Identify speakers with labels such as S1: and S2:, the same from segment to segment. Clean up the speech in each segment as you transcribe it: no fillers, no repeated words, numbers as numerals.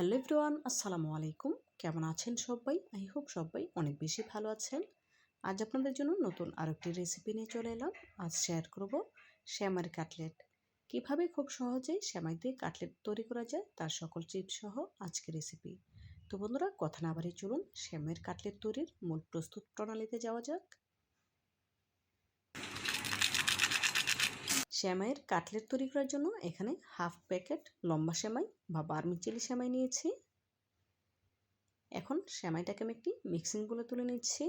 S1: Hello everyone, আসসালামু আলাইকুম। কেমন আছেন সবাই? আই হোপ সবাই অনেক বেশি ভালো আছেন। আজ আপনাদের জন্য নতুন আরেকটি রেসিপি নিয়ে চলে এলাম। আজ শেয়ার করব সেমাইয়ের কাটলেট। কিভাবে খুব সহজেই সেমাই দিয়ে কাটলেট তৈরি করা যায় তার সকল টিপস সহ আজকের রেসিপি। তো বন্ধুরা, কথা না বাড়িয়ে চলুন সেমাইয়ের কাটলেট তৈরির মূল প্রস্তুত প্রণালীতে যাওয়া যাক। সেমাইয়ের কাটলেট তৈরি করার জন্য এখানে হাফ প্যাকেট লম্বা সেমাই বা বারমিচেলি সেমাই নিয়েছি। এখন সেমাইটাকে আমি একটি মিক্সিং বলে তুলে নিচ্ছি।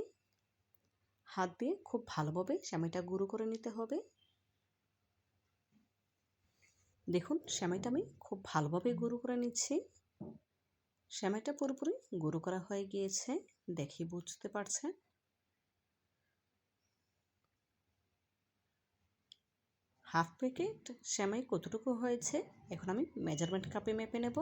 S1: হাত দিয়ে খুব ভালোভাবে সেমাইটা গুঁড়ো করে নিতে হবে। দেখুন, সেমাইটা আমি খুব ভালোভাবে গুঁড়ো করে নিচ্ছি। সেমাইটা পুরোপুরি গুঁড়ো করা হয়ে গিয়েছে, দেখি বুঝতে পারছেন। হাফ প্যাকেট সেমাই কতটুকু হয়েছে এখন আমি মেজারমেন্ট কাপে মেপে নেব।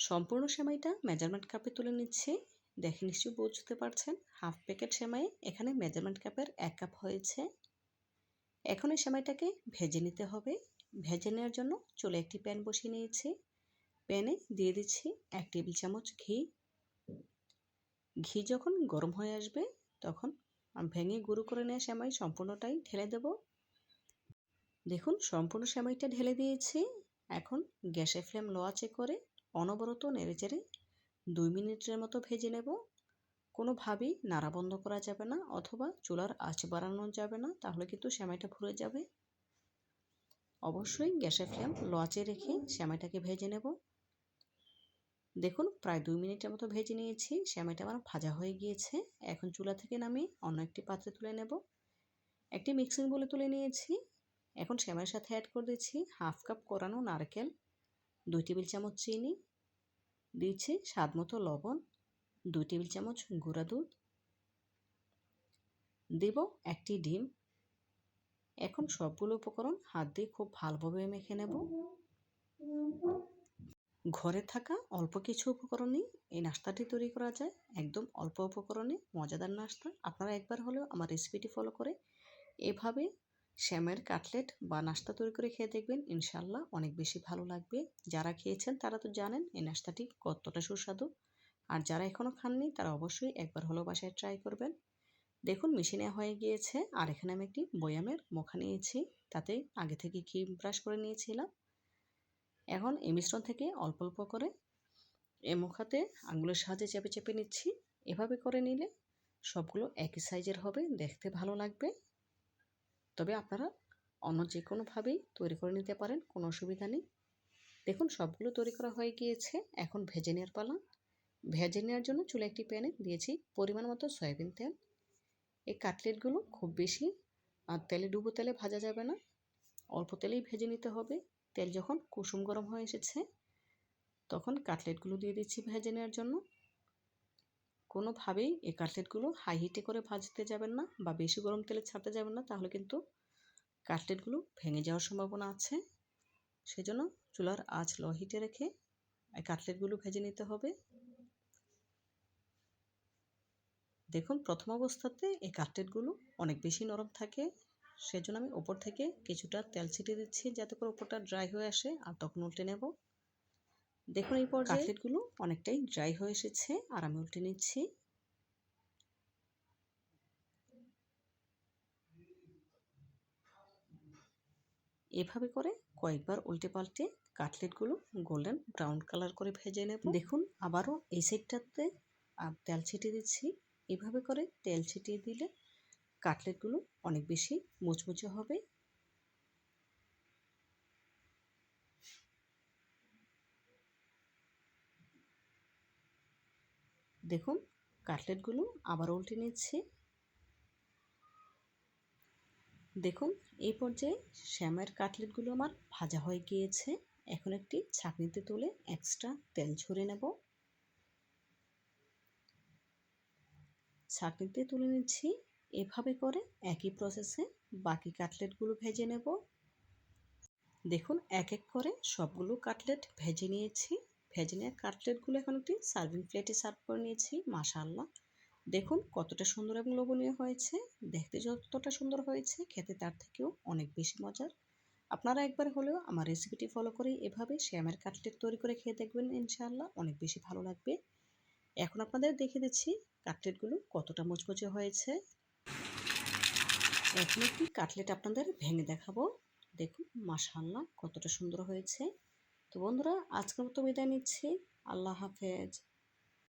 S1: সম্পূর্ণ সেমাইটা মেজারমেন্ট কাপে তুলে নিচ্ছি, দেখে নিশ্চয়ই বুঝতে পারছেন। হাফ প্যাকেট সেমাই এখানে মেজারমেন্ট কাপের 1 কাপ হয়েছে। এখন এই সেমাইটাকে ভেজে নিতে হবে। ভেজে নেওয়ার জন্য চুলায় একটি প্যান বসিয়ে নিয়েছি। প্যানে দিয়ে দিচ্ছি 1 টেবিল চামচ ঘি। ঘি যখন গরম হয়ে আসবে তখন ভেঙে গুঁড়ো করে নেওয়া সেমাই সম্পূর্ণটাই ঢেলে দেব। দেখুন, সম্পূর্ণ সেমাইটা ঢেলে দিয়েছি। এখন গ্যাসের ফ্লেম লো আঁচে করে অনবরত নেড়েচেড়ে 2 মিনিটের মতো ভেজে নেব। কোনোভাবেই নাড়া বন্ধ করা যাবে না অথবা চুলার আঁচ বাড়ানো যাবে না, তাহলে কিন্তু সেমাইটা পুড়ে যাবে। অবশ্যই গ্যাসের ফ্লেম লো আঁচে রেখে সেমাইটাকে ভেজে নেব। দেখুন, প্রায় 2 মিনিটের মতো ভেজে নিয়েছি। সেমাইটা আমার ভাজা হয়ে গিয়েছে। এখন চুলা থেকে নামিয়ে অন্য একটি পাত্রে তুলে নেব। একটি মিক্সিং বলে তুলে নিয়েছি। এখন সেমাইয়ের সাথে অ্যাড করে দিচ্ছি হাফ কাপ কোরানো নারকেল, 2 টেবিল চামচ চিনি, দিচ্ছি স্বাদ মতো লবণ, 2 টেবিল চামচ গুঁড়া দুধ, দেব একটি ডিম। এখন সবগুলো উপকরণ হাত দিয়ে খুব ভালোভাবে মেখে নেব। ঘরে থাকা অল্প কিছু উপকরণেই এই নাস্তাটি তৈরি করা যায়। একদম অল্প উপকরণে মজাদার নাস্তা। আপনারা একবার হলেও আমার রেসিপিটি ফলো করে এভাবে সেমাইয়ের কাটলেট বা নাস্তা তৈরি করে খেয়ে দেখবেন, ইনশাল্লাহ অনেক বেশি ভালো লাগবে। যারা খেয়েছেন তারা তো জানেন এই নাস্তাটি কতটা সুস্বাদু, আর যারা এখনও খাননি তারা অবশ্যই একবার হলেও বাসায় ট্রাই করবেন। দেখুন, মেশিনে হয়ে গিয়েছে। আর এখানে আমি একটি বয়ামের মোখা নিয়েছি, তাতে আগে থেকে ঘি ব্রাশ করে নিয়েছিলাম। এখন এই মিশ্রণ থেকে অল্প অল্প করে এই মুখাতে আঙুলের সাহায্যে চেপে চেপে নিচ্ছি। এভাবে করে নিলে সবগুলো একই সাইজের হবে, দেখতে ভালো লাগবে। তবে আপনারা অন্য যে কোনোভাবেই তৈরি করে নিতে পারেন, কোনো অসুবিধা নেই। দেখুন, সবগুলো তৈরি করা হয়ে গিয়েছে। এখন ভেজে নেওয়ার পালা। ভেজে নেওয়ার জন্য চুলে একটি প্যানে দিয়েছি পরিমাণ মতো সয়াবিন তেল। এই কাটলেটগুলো খুব বেশি তেলে ডুবো তেলে ভাজা যাবে না, অল্প তেলেই ভেজে নিতে হবে। তেল যখন কুসুম গরম হয়ে এসেছে তখন কাটলেটগুলো দিয়ে দিচ্ছি ভেজে নেওয়ার জন্য। কোনোভাবেই এই কাটলেটগুলো হাই হিটে করে ভাজতে যাবেন না বা বেশি গরম তেলে ছাড়তে যাবেন না, তাহলে কিন্তু কাটলেটগুলো ভেঙে যাওয়ার সম্ভাবনা আছে। সেজন্য চুলার আঁচ লো হিটে রেখে এই কাটলেটগুলো ভেজে নিতে হবে। দেখুন, প্রথম অবস্থাতে এই কাটলেটগুলো অনেক বেশি নরম থাকে, সেজন্য আমি ওপর থেকে কিছুটা তেল ছিটিয়ে দিচ্ছি যাতে করে ওপরটা ড্রাই হয়ে আসে, আর তখন উল্টে নেব। দেখুন, এই পর্যায়ে কাটলেটগুলো অনেকটাই ড্রাই হয়ে এসেছে আর আমি উল্টে নিচ্ছি। এভাবে করে কয়েকবার উল্টে পাল্টে কাটলেটগুলো গোল্ডেন ব্রাউন কালার করে ভেজে নেব। দেখুন, আবারও এই সাইডটাতে তেল ছিটিয়ে দিচ্ছি। এভাবে করে তেল ছিটিয়ে দিলে কাটলেটগুলো অনেক বেশি মুচমুচে হবে। দেখুন, কাটলেটগুলো আবার উল্টে নিচ্ছি। দেখুন, এই পর্যায়ে সেমাইয়ের কাটলেটগুলো আমার ভাজা হয়ে গিয়েছে। এখন একটি ছাঁকনিতে তুলে এক্সট্রা তেল ঝরিয়ে নেব। ছাঁকনিতে তুলে নিচ্ছি। এভাবে করে একই প্রসেসে বাকি কাটলেটগুলো ভেজে নেব। দেখুন, এক এক করে সবগুলো কাটলেট ভেজে নিয়েছি। ভেজে নেওয়া কাটলেটগুলো এখন একটি সার্ভিং প্লেটে সার্ভ করে নিয়েছি। মাশাআল্লাহ, দেখুন কতটা সুন্দর এবং লোভনীয় হয়েছে। দেখতে যতটা সুন্দর হয়েছে, খেতে তার থেকেও অনেক বেশি মজার। আপনারা একবার হলেও আমার রেসিপিটি ফলো করে এভাবে শ্যামের কাটলেট তৈরি করে খেয়ে দেখবেন, ইনশাআল্লাহ অনেক বেশি ভালো লাগবে। এখন আপনাদের দেখিয়ে দিচ্ছি কাটলেটগুলো কতটা মুচমুচে হয়েছে। এখন একটি কাটলেট আপনাদের ভেঙে দেখাবো। দেখুন মাশাআল্লাহ কতটা সুন্দর হয়েছে। তো বন্ধুরা, আজকের মতো বিদায় নিচ্ছি। আল্লাহ হাফেজ।